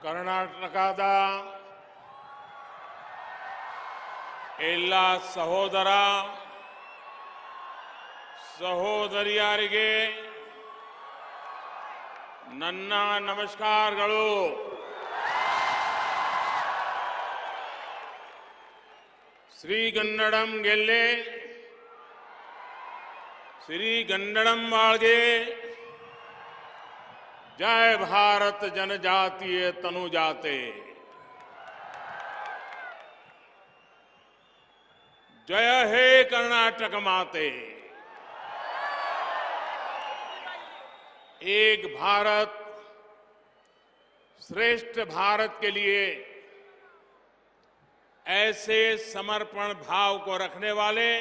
ಕರ್ನಾಟಕದ ಎಲ್ಲ ಸಹೋದರ ಸಹೋದರಿಯರಿಗೆ ನನ್ನ ನಮಸ್ಕಾರಗಳು. ಶ್ರೀಗನ್ನಡಂ ಗೆಲ್ಲೆ, ಶ್ರೀಗನ್ನಡಂ ಬಾಳ್ಗೆ. जय भारत जनजातीय तनुजाते. जय हे कर्नाटक माते. एक भारत श्रेष्ठ भारत के लिए ऐसे समर्पण भाव को रखने वाले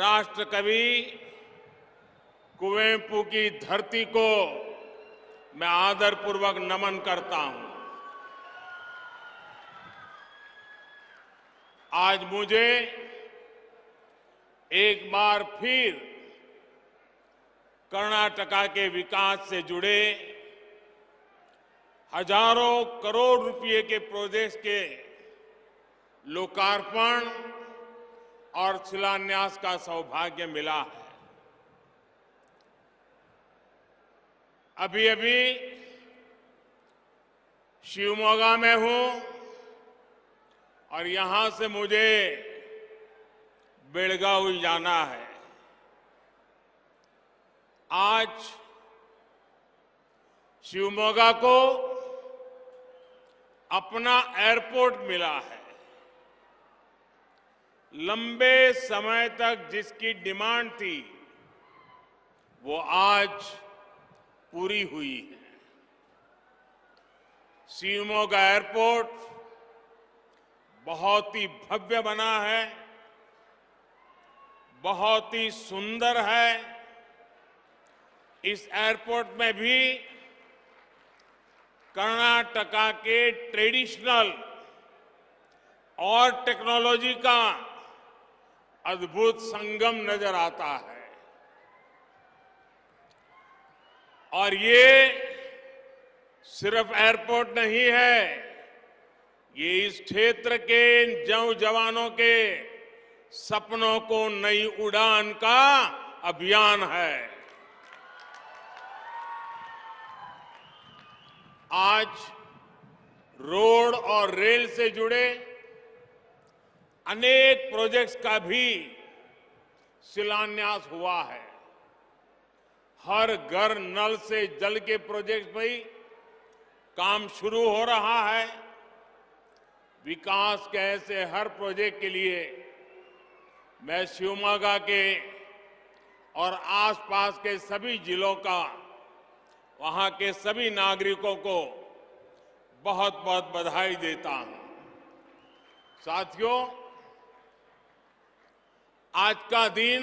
राष्ट्र कवि कुवेंपु की धरती को मैं आदरपूर्वक नमन करता हूं. आज मुझे एक बार फिर कर्नाटका के विकास से जुड़े हजारों करोड़ रुपए के प्रोजेक्ट्स के लोकार्पण और शिलान्यास का सौभाग्य मिला है. अभी अभी शिवमोगा में हूं और यहां से मुझे बेलगावी जाना है. आज शिवमोगा को अपना एयरपोर्ट मिला है. लंबे समय तक जिसकी डिमांड थी वो आज पूरी हुई है. शिवमोगा एयरपोर्ट बहुत ही भव्य बना है, बहुत ही सुंदर है. इस एयरपोर्ट में भी कर्नाटका के ट्रेडिशनल और टेक्नोलॉजी का अद्भुत संगम नजर आता है. और ये सिर्फ एयरपोर्ट नहीं है, ये इस क्षेत्र के जवानों के सपनों को नई उड़ान का अभियान है. आज रोड और रेल से जुड़े अनेक प्रोजेक्ट्स का भी शिलान्यास हुआ है. हर घर नल से जल के प्रोजेक्ट पर ही काम शुरू हो रहा है. विकास के ऐसे हर प्रोजेक्ट के लिए मैं शिवमोगा के और आसपास के सभी जिलों का, वहां के सभी नागरिकों को बहुत बहुत बधाई देता हूं. साथियों, आज का दिन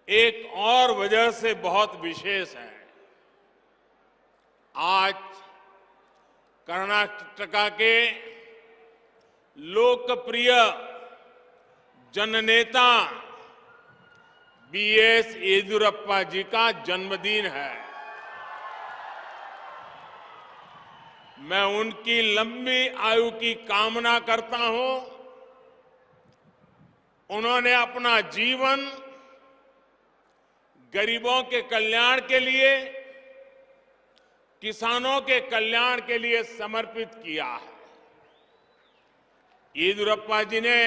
एक और वजह से बहुत विशेष है. आज कर्नाटका के लोकप्रिय जननेता बीएस येदियुरप्पा जी का जन्मदिन है. मैं उनकी लंबी आयु की कामना करता हूं. उन्होंने अपना जीवन गरीबों के कल्याण के लिए, किसानों के कल्याण के लिए समर्पित किया है. येदियुरप्पा जी ने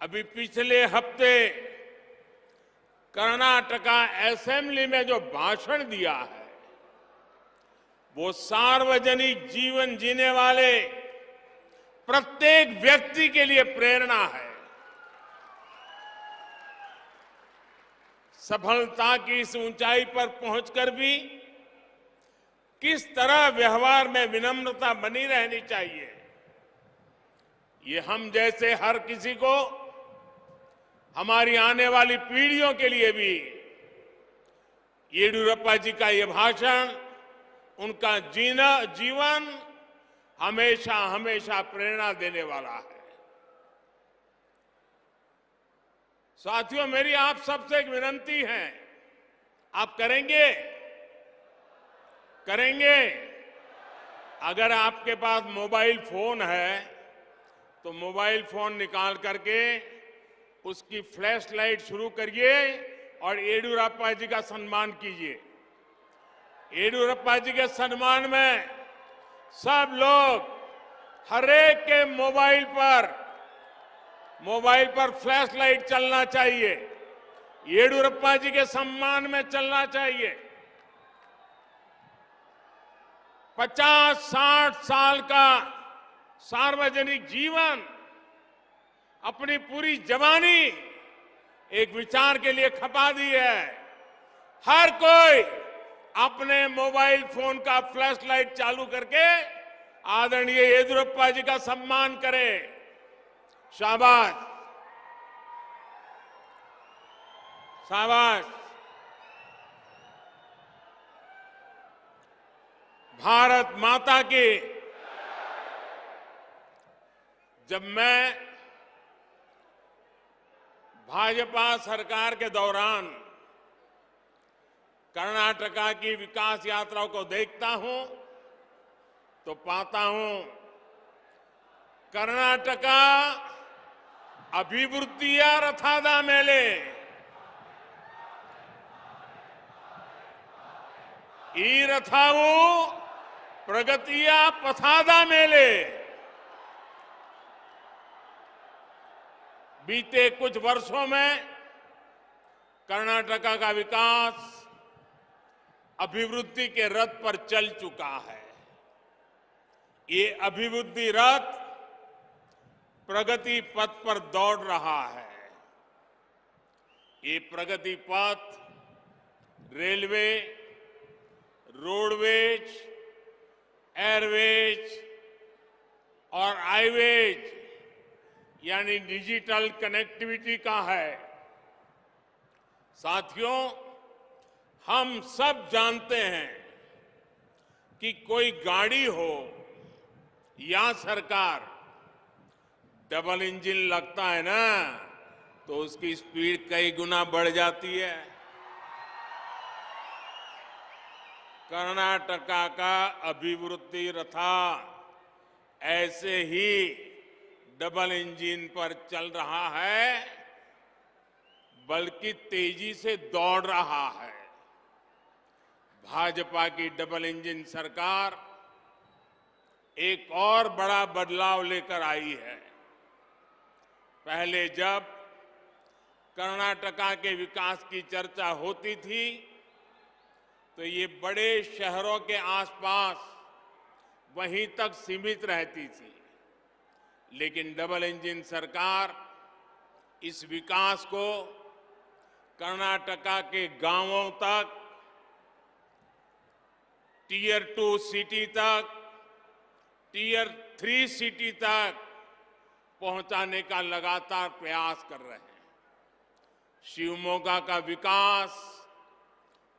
अभी पिछले हफ्ते कर्नाटका असेंबली में जो भाषण दिया है वो सार्वजनिक जीवन जीने वाले प्रत्येक व्यक्ति के लिए प्रेरणा है. सफलता की इस ऊंचाई पर पहुंचकर भी किस तरह व्यवहार में विनम्रता बनी रहनी चाहिए, ये हम जैसे हर किसी को, हमारी आने वाली पीढ़ियों के लिए भी येदियुरप्पा जी का ये भाषण, उनका जीवन हमेशा हमेशा प्रेरणा देने वाला है. साथियों, मेरी आप सबसे एक विनती है, आप करेंगे? करेंगे? अगर आपके पास मोबाइल फोन है तो मोबाइल फोन निकाल करके उसकी फ्लैश लाइट शुरू करिए और येडियुरप्पा जी का सम्मान कीजिए। येडियुरप्पा जी के सम्मान में सब लोग हरेक के मोबाइल पर फ्लैश लाइट चलना चाहिए, येडियुरप्पा जी के सम्मान में चलना चाहिए। 50-60 साल का सार्वजनिक जीवन, अपनी पूरी जवानी एक विचार के लिए खपा दी है। हर कोई अपने मोबाइल फोन का फ्लैश लाइट चालू करके आदरणीय येदियुरप्पा जी का सम्मान करे। शाबाश, शाबाश। भारत माता की। जब मैं भाजपा सरकार के दौरान कर्नाटका की विकास यात्राओं को देखता हूं तो पाता हूं कर्नाटका अभिवृद्धिया रथादा मेले, ಈ ರಥವು ಪ್ರಗತಿಯ ಪಥದ ಮೇಲೆ। बीते कुछ वर्षों में कर्नाटका का विकास अभिवृद्धि के रथ पर चल चुका है। ये अभिवृद्धि रथ प्रगति पथ पर दौड़ रहा है। ये प्रगति पथ रेलवे, रोडवेज, एयरवेज और हाईवेज यानी डिजिटल कनेक्टिविटी का है। साथियों, हम सब जानते हैं कि कोई गाड़ी हो या सरकार, डबल इंजन लगता है ना तो उसकी स्पीड कई गुना बढ़ जाती है। कर्नाटका का अभिवृद्धि रथा ऐसे ही डबल इंजन पर चल रहा है, बल्कि तेजी से दौड़ रहा है। भाजपा की डबल इंजन सरकार एक और बड़ा बदलाव लेकर आई है। पहले जब कर्नाटका के विकास की चर्चा होती थी तो ये बड़े शहरों के आसपास वहीं तक सीमित रहती थी, लेकिन डबल इंजन सरकार इस विकास को कर्नाटका के गांवों तक, टियर 2 सिटी तक, टियर 3 सिटी तक पहुंचाने का लगातार प्रयास कर रहे हैं। शिवमोगा का विकास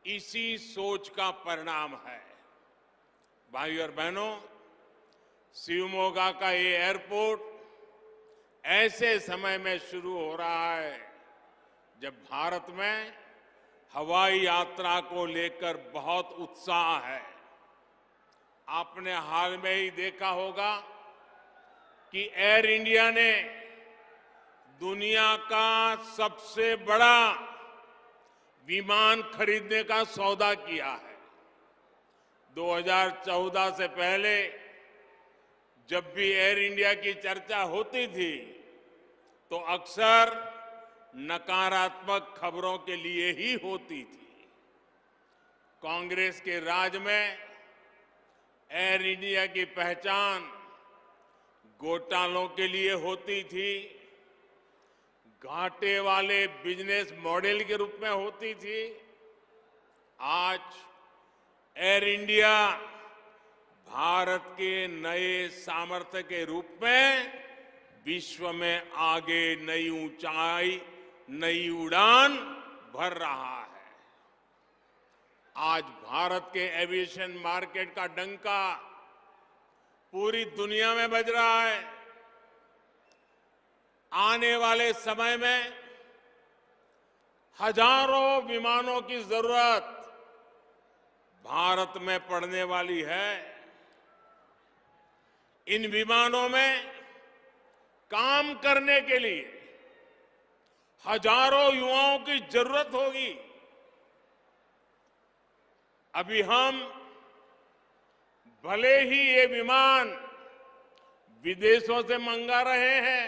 इसी सोच का परिणाम है। भाइयों और बहनों, शिवमोगा का ये एयरपोर्ट ऐसे समय में शुरू हो रहा है जब भारत में हवाई यात्रा को लेकर बहुत उत्साह है। आपने हाल में ही देखा होगा कि एयर इंडिया ने दुनिया का सबसे बड़ा विमान खरीदने का सौदा किया है। 2014 से पहले जब भी एयर इंडिया की चर्चा होती थी तो अक्सर नकारात्मक खबरों के लिए ही होती थी। कांग्रेस के राज में एयर इंडिया की पहचान घोटालों के लिए होती थी, घाटे वाले बिजनेस मॉडल के रूप में होती थी। आज एयर इंडिया भारत के नए सामर्थ्य के रूप में विश्व में आगे नई ऊंचाई, नई उड़ान भर रहा है। आज भारत के एविएशन मार्केट का डंका पूरी दुनिया में बज रहा है। आने वाले समय में हजारों विमानों की जरूरत भारत में पड़ने वाली है। इन विमानों में काम करने के लिए हजारों युवाओं की जरूरत होगी। अभी हम भले ही ये विमान विदेशों से मंगा रहे हैं,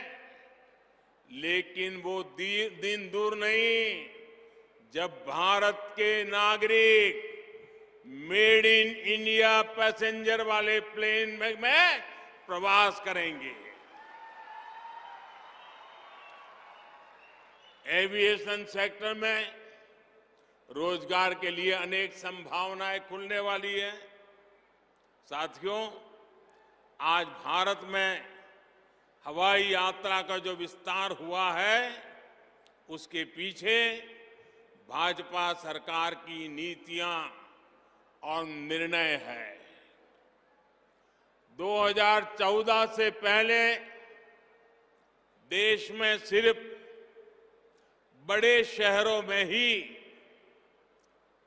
लेकिन वो दिन दूर नहीं जब भारत के नागरिक मेड इन इंडिया पैसेंजर वाले प्लेन में प्रवास करेंगे। एविएशन सेक्टर में रोजगार के लिए अनेक संभावनाएं खुलने वाली है। साथियों, आज भारत में हवाई यात्रा का जो विस्तार हुआ है, उसके पीछे भाजपा सरकार की नीतियां और निर्णय है। 2014 से पहले देश में सिर्फ बड़े शहरों में ही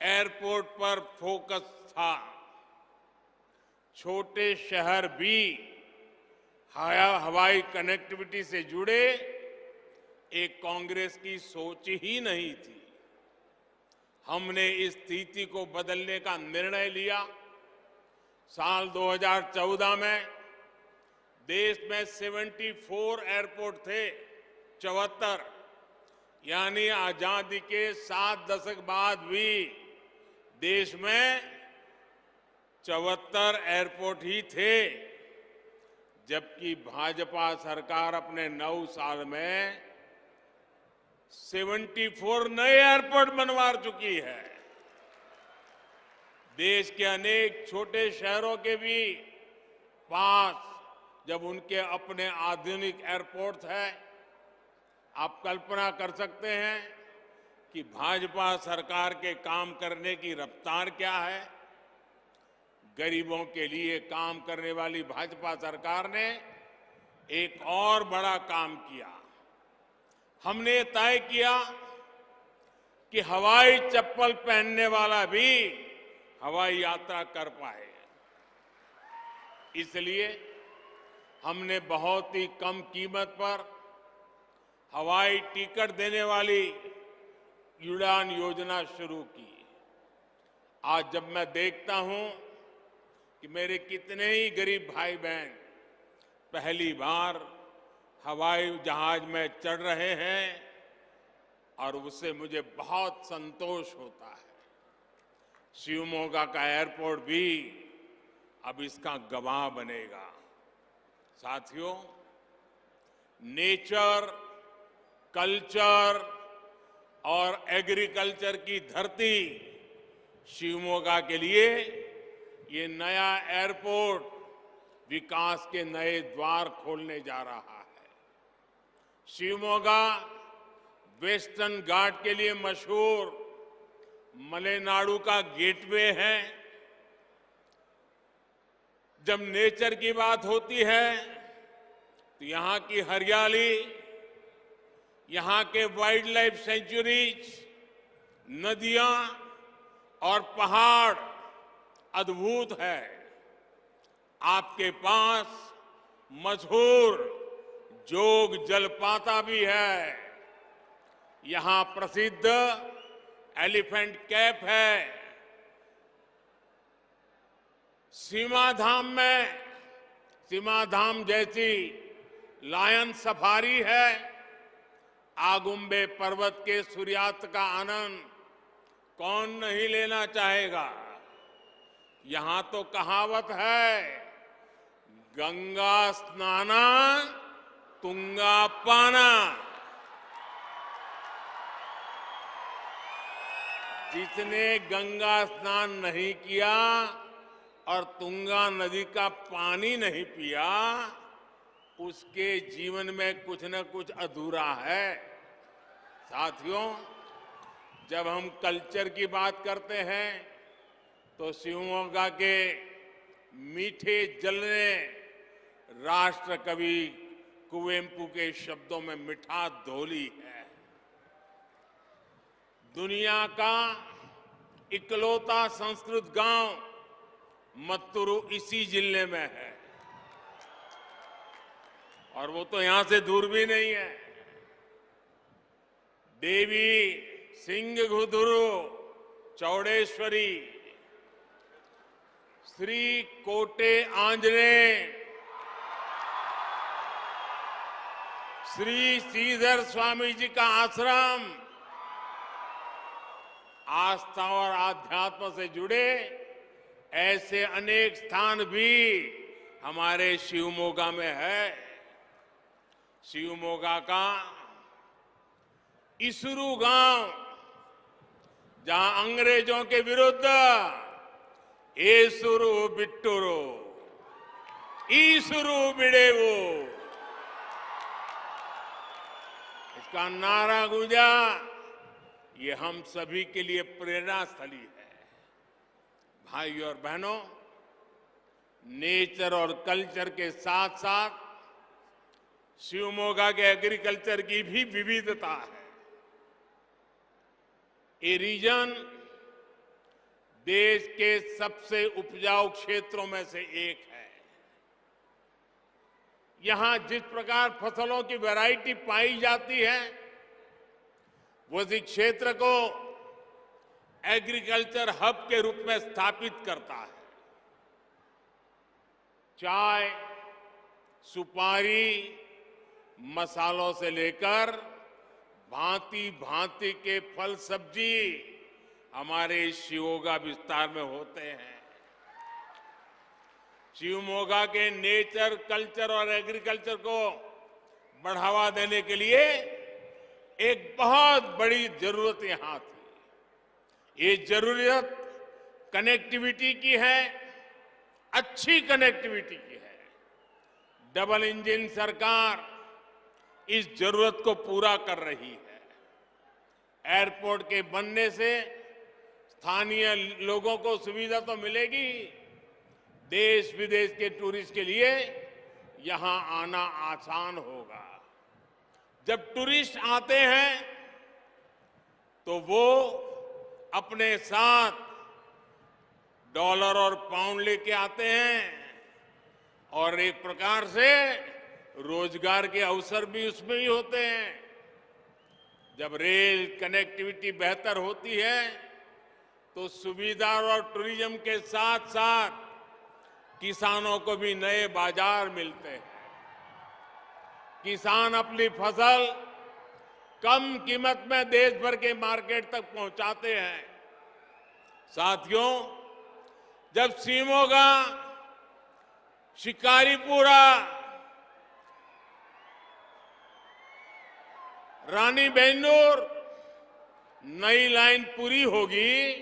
एयरपोर्ट पर फोकस था। छोटे शहर भी हवाई कनेक्टिविटी से जुड़े एक कांग्रेस की सोच ही नहीं थी। हमने इस स्थिति को बदलने का निर्णय लिया। साल 2014 में देश में 74 एयरपोर्ट थे, 74, यानी आजादी के 7 दशक बाद भी देश में 74 एयरपोर्ट ही थे, जबकि भाजपा सरकार अपने 9 साल में 74 नए एयरपोर्ट बनवा चुकी है। देश के अनेक छोटे शहरों के भी पास जब उनके अपने आधुनिक एयरपोर्ट है, आप कल्पना कर सकते हैं कि भाजपा सरकार के काम करने की रफ्तार क्या है। गरीबों के लिए काम करने वाली भाजपा सरकार ने एक और बड़ा काम किया। हमने तय किया कि हवाई चप्पल पहनने वाला भी हवाई यात्रा कर पाए। इसलिए हमने बहुत ही कम कीमत पर हवाई टिकट देने वाली उड़ान योजना शुरू की। आज जब मैं देखता हूं कि मेरे कितने ही गरीब भाई बहन पहली बार हवाई जहाज में चढ़ रहे हैं, और उससे मुझे बहुत संतोष होता है। शिवमोगा का एयरपोर्ट भी अब इसका गवाह बनेगा। साथियों, नेचर, कल्चर और एग्रीकल्चर की धरती शिवमोगा के लिए ये नया एयरपोर्ट विकास के नए द्वार खोलने जा रहा है। शिवमोगा वेस्टर्न घाट के लिए मशहूर मलेनाडु का गेटवे है। जब नेचर की बात होती है तो यहां की हरियाली, यहां के वाइल्ड लाइफ सेंचुरीज, नदियां और पहाड़ अद्भुत है। आपके पास मशहूर जोग जलपाता भी है। यहां प्रसिद्ध एलिफेंट कैफ है। सीमा धाम जैसी लायन सफारी है। आगुम्बे पर्वत के सूर्यास्त का आनंद कौन नहीं लेना चाहेगा। यहां तो कहावत है, गंगा स्नाना तुंगा पाना। जिसने गंगा स्नान नहीं किया और तुंगा नदी का पानी नहीं पिया, उसके जीवन में कुछ न कुछ अधूरा है। साथियों, जब हम कल्चर की बात करते हैं तो शिवमोगा के मीठे जल ने राष्ट्र कवि कुवेंपु के शब्दों में मिठास घोली है। दुनिया का इकलौता संस्कृत गांव मत्तूरू इसी जिले में है और वो तो यहां से दूर भी नहीं है। देवी सिंगहुदुरु चौड़ेश्वरी, श्री कोटे आंजनेय, श्री श्रीधर स्वामी जी का आश्रम, आस्था और आध्यात्म से जुड़े ऐसे अनेक स्थान भी हमारे शिवमोगा में है। शिवमोगा का इसुरु गांव, जहां अंग्रेजों के विरुद्ध एसुरु बिट्टुरु ईसुरु बिडेवु इसका नारा गूंजा, ये हम सभी के लिए प्रेरणा स्थली है। भाइयों और बहनों, नेचर और कल्चर के साथ साथ शिवमोगा के एग्रीकल्चर की भी विविधता है। ये रीजन देश के सबसे उपजाऊ क्षेत्रों में से एक है। यहां जिस प्रकार फसलों की वैरायटी पाई जाती है, वो इस क्षेत्र को एग्रीकल्चर हब के रूप में स्थापित करता है। चाय, सुपारी, मसालों से लेकर भांति भांति के फल सब्जी हमारे शिवमोगा विस्तार में होते हैं। शिवमोगा के नेचर, कल्चर और एग्रीकल्चर को बढ़ावा देने के लिए एक बहुत बड़ी जरूरत यहां थी। ये जरूरत कनेक्टिविटी की है, अच्छी कनेक्टिविटी की है। डबल इंजन सरकार इस जरूरत को पूरा कर रही है। एयरपोर्ट के बनने से स्थानीय लोगों को सुविधा तो मिलेगी, देश विदेश के टूरिस्ट के लिए यहां आना आसान होगा। जब टूरिस्ट आते हैं तो वो अपने साथ डॉलर और पाउंड लेके आते हैं और एक प्रकार से रोजगार के अवसर भी उसमें ही होते हैं। जब रेल कनेक्टिविटी बेहतर होती है तो सुविधा और टूरिज्म के साथ साथ किसानों को भी नए बाजार मिलते हैं। किसान अपनी फसल कम कीमत में देश भर के मार्केट तक पहुंचाते हैं। साथियों, जब शिवमोगा, शिकारीपुरा, रानीबेन्नूर नई लाइन पूरी होगी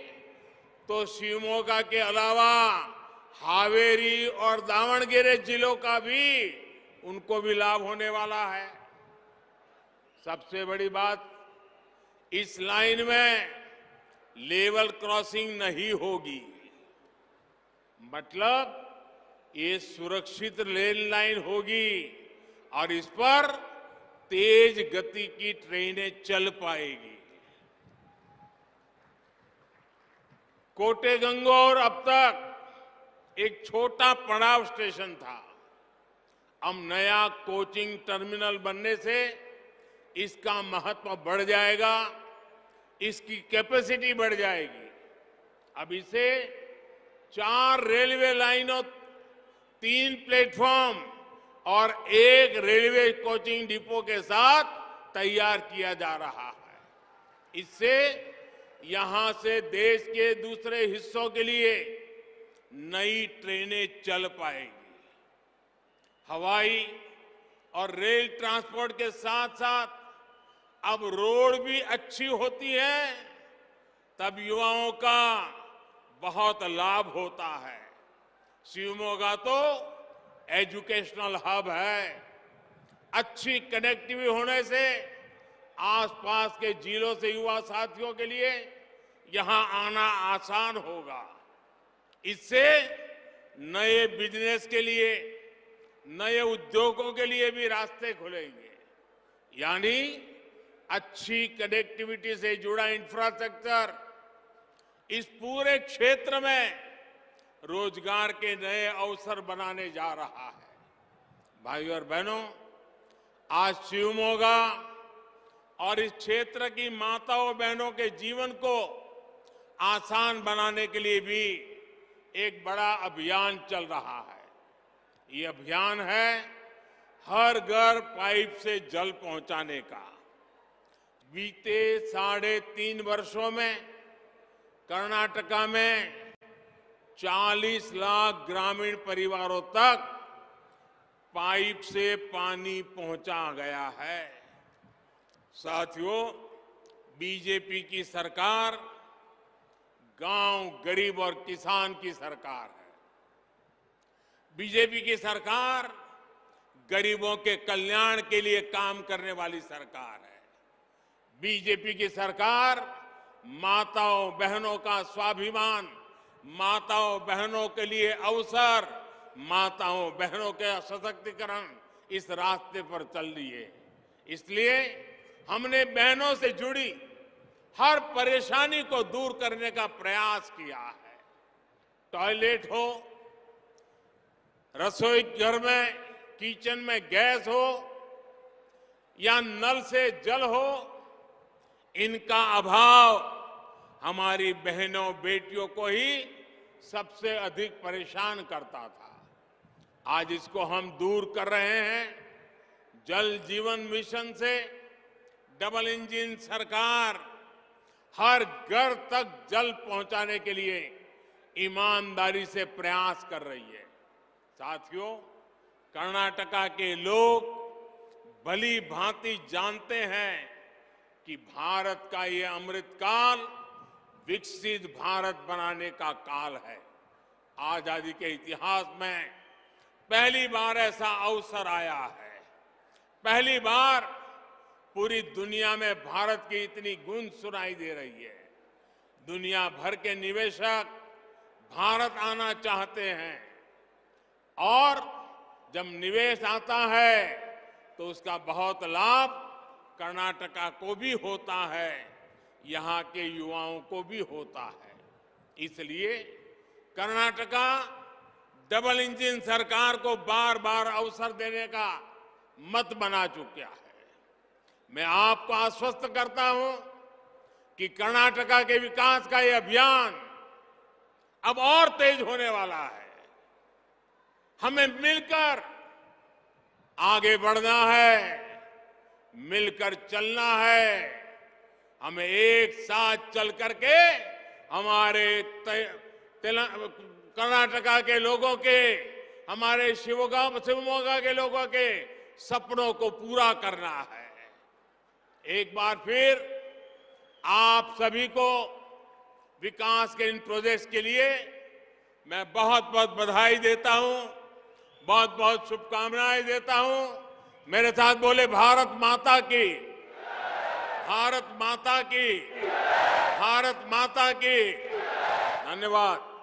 तो शिवमोगा के अलावा हावेरी और दावणगेरे जिलों का भी उनको भी लाभ होने वाला है। सबसे बड़ी बात, इस लाइन में लेवल क्रॉसिंग नहीं होगी, मतलब ये सुरक्षित रेल लाइन होगी और इस पर तेज गति की ट्रेनें चल पाएगी। कोटे गंगोर अब तक एक छोटा पड़ाव स्टेशन था। अब नया कोचिंग टर्मिनल बनने से इसका महत्व बढ़ जाएगा, इसकी कैपेसिटी बढ़ जाएगी। अब इसे 4 रेलवे लाइनों, 3 प्लेटफॉर्म और 1 रेलवे कोचिंग डिपो के साथ तैयार किया जा रहा है। इससे यहां से देश के दूसरे हिस्सों के लिए नई ट्रेनें चल पाएगी। हवाई और रेल ट्रांसपोर्ट के साथ साथ अब रोड भी अच्छी होती है, तब युवाओं का बहुत लाभ होता है। शिवमोगा तो एजुकेशनल हब है। अच्छी कनेक्टिविटी होने से आसपास के जिलों से युवा साथियों के लिए यहां आना आसान होगा। इससे नए बिजनेस के लिए, नए उद्योगों के लिए भी रास्ते खुलेंगे। यानी अच्छी कनेक्टिविटी से जुड़ा इंफ्रास्ट्रक्चर इस पूरे क्षेत्र में रोजगार के नए अवसर बनाने जा रहा है। भाइयों और बहनों, आज शिवमोगा और इस क्षेत्र की माताओं बहनों के जीवन को आसान बनाने के लिए भी एक बड़ा अभियान चल रहा है। ये अभियान है हर घर पाइप से जल पहुंचाने का। बीते 3.5 वर्षों में कर्नाटका में 40 लाख ग्रामीण परिवारों तक पाइप से पानी पहुंचा गया है। साथियों, बीजेपी की सरकार गांव, गरीब और किसान की सरकार है। बीजेपी की सरकार गरीबों के कल्याण के लिए काम करने वाली सरकार है। बीजेपी की सरकार माताओं बहनों का स्वाभिमान, माताओं बहनों के लिए अवसर, माताओं बहनों के सशक्तिकरण, इस रास्ते पर चल रही है। इसलिए हमने बहनों से जुड़ी हर परेशानी को दूर करने का प्रयास किया है। टॉयलेट हो, रसोई घर में किचन में गैस हो या नल से जल हो, इनका अभाव हमारी बहनों बेटियों को ही सबसे अधिक परेशान करता था। आज इसको हम दूर कर रहे हैं। जल जीवन मिशन से डबल इंजन सरकार हर घर तक जल पहुंचाने के लिए ईमानदारी से प्रयास कर रही है। साथियों, कर्नाटका के लोग भली भांति जानते हैं कि भारत का ये अमृत काल विकसित भारत बनाने का काल है। आजादी के इतिहास में पहली बार ऐसा अवसर आया है। पहली बार पूरी दुनिया में भारत की इतनी गूंज सुनाई दे रही है। दुनिया भर के निवेशक भारत आना चाहते हैं और जब निवेश आता है तो उसका बहुत लाभ कर्नाटका को भी होता है, यहां के युवाओं को भी होता है। इसलिए कर्नाटका डबल इंजन सरकार को बार बार अवसर देने का मत बना चुका है। मैं आपको आश्वस्त करता हूं कि कर्नाटका के विकास का यह अभियान अब और तेज होने वाला है। हमें मिलकर आगे बढ़ना है, मिलकर चलना है। हमें एक साथ चल करके हमारे कर्नाटका के लोगों के, हमारे शिवमोगा के लोगों के सपनों को पूरा करना है। एक बार फिर आप सभी को विकास के इन प्रोजेक्ट्स के लिए मैं बहुत बहुत बधाई देता हूं, बहुत बहुत शुभकामनाएं देता हूं। मेरे साथ बोले भारत माता की, भारत माता की, भारत माता की। धन्यवाद।